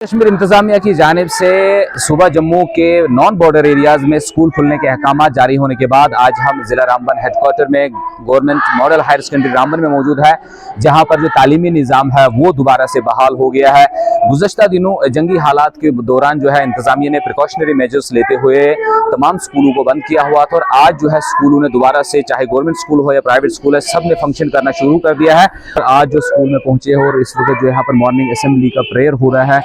कश्मीर इंतजामिया की जानिब से सुबह जम्मू के नॉन बॉर्डर एरियाज में स्कूल खुलने के अहकाम जारी होने के बाद आज हम ज़िला रामबन हेडक्वार्टर में government model higher secondary Ramban में मौजूद है, जहां पर जो तालीमी निज़ाम है वो दोबारा से बहाल हो गया है। गुज़श्ता दिनों जंगी हालात के दौरान जो है इंतजामिया ने प्रिकॉशनरी मेजर्स लेते हुए तमाम स्कूलों को बंद किया हुआ था और आज जो है स्कूलों ने दोबारा से, चाहे गवर्नमेंट स्कूल हो या प्राइवेट स्कूल है, सब ने फंक्शन करना शुरू कर दिया है। और आज जो स्कूल में पहुंचे हो और इस वक्त जो यहाँ पर मॉर्निंग असेंबली का प्रेयर हो रहा है,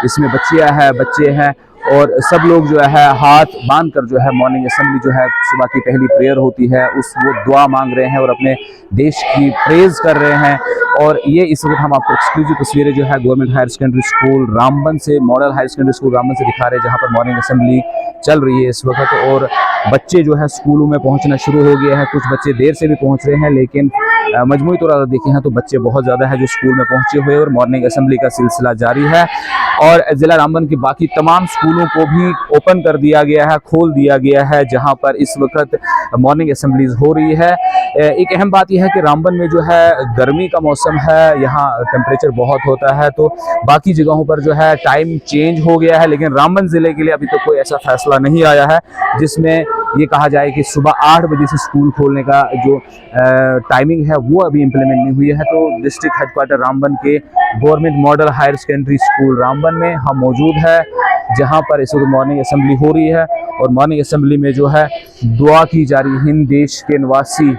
इसमें बच्चियां हैं, बच्चे हैं और सब लोग जो है हाथ बांध कर जो है मॉर्निंग असेंबली जो है सुबह की पहली प्रेयर होती है वो दुआ मांग रहे हैं और अपने देश की प्रेज कर रहे हैं। और ये इस वक्त हम आपको एक्सक्लूसिव तस्वीरें जो है government higher secondary school Ramban से, model higher secondary school Ramban से दिखा रहे हैं, जहाँ पर मॉर्निंग असेंबली चल रही है इस वक्त। और बच्चे जो है स्कूलों में पहुँचना शुरू हो गया है, कुछ बच्चे देर से भी पहुँच रहे हैं, लेकिन मजमूई तौर पर देखे हैं तो बच्चे बहुत ज़्यादा है जो स्कूल में पहुँचे हुए और मॉर्निंग असेंबली का सिलसिला जारी है। और ज़िला रामबन के बाकी तमाम स्कूलों को भी ओपन कर दिया गया है, खोल दिया गया है, जहां पर इस वक्त मॉर्निंग असेंबलीज हो रही है। एक अहम बात यह है कि रामबन में जो है गर्मी का मौसम है, यहाँ टेम्परेचर बहुत होता है, तो बाकी जगहों पर जो है टाइम चेंज हो गया है, लेकिन रामबन ज़िले के लिए अभी तक कोई ऐसा फैसला नहीं आया है जिसमें ये कहा जाए कि सुबह 8 बजे से स्कूल खोलने का जो टाइमिंग है वो अभी इम्प्लीमेंट नहीं हुई है। तो डिस्ट्रिक्ट हेडक्वार्टर रामबन के government model higher secondary school Ramban में हम मौजूद है, जहां पर इस वक्त मॉर्निंग असेंबली हो रही है और मॉर्निंग असेंबली में जो है दुआ की जा रही, हिंद देश के निवासी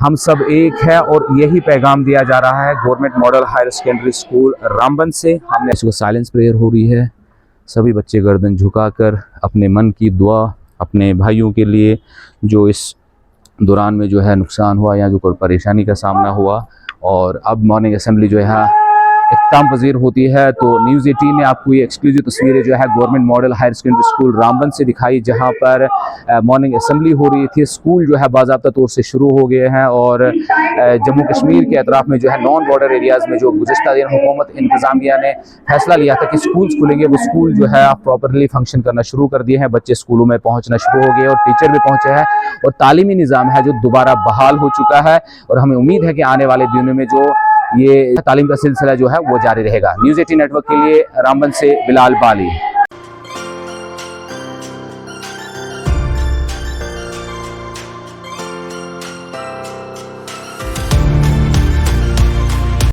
हम सब एक है, और यही पैगाम दिया जा रहा है government model higher secondary school Ramban से। हमने इसको साइलेंस प्रेयर हो रही है, सभी बच्चे गर्दन झुकाकर अपने मन की दुआ अपने भाइयों के लिए जो इस दौरान में जो है नुकसान हुआ या जो कोई परेशानी का सामना हुआ, और अब मॉर्निंग असेंबली जो है इख्तिताम पजीर होती है। तो न्यूज़ 18 ने आपको ये एक्सक्लूसिव तस्वीरें जो है government model higher secondary school Ramban से दिखाई, जहां पर मॉर्निंग असेंबली हो रही थी। स्कूल जो है बाज़ाब्ता तौर से शुरू हो गए हैं और जम्मू कश्मीर के अतराफ़ में जो है नॉन बॉर्डर एरियाज़ में जो गुज़श्ता दिन हुकूमत इंतज़ामिया ने फैसला लिया था कि स्कूल्स खुलेंगे, वो स्कूल जो है प्रॉपरली फंक्शन करना शुरू कर दिए हैं। बच्चे स्कूलों में पहुँचना शुरू हो गए और टीचर भी पहुँचे हैं और तालीमी निज़ाम है जो दोबारा बहाल हो चुका है। और हमें उम्मीद है कि आने वाले दिनों में जो ये तालीम का सिलसिला जो है वो जारी रहेगा। न्यूज़ 18 नेटवर्क के लिए रामबन से बिलाल बाली।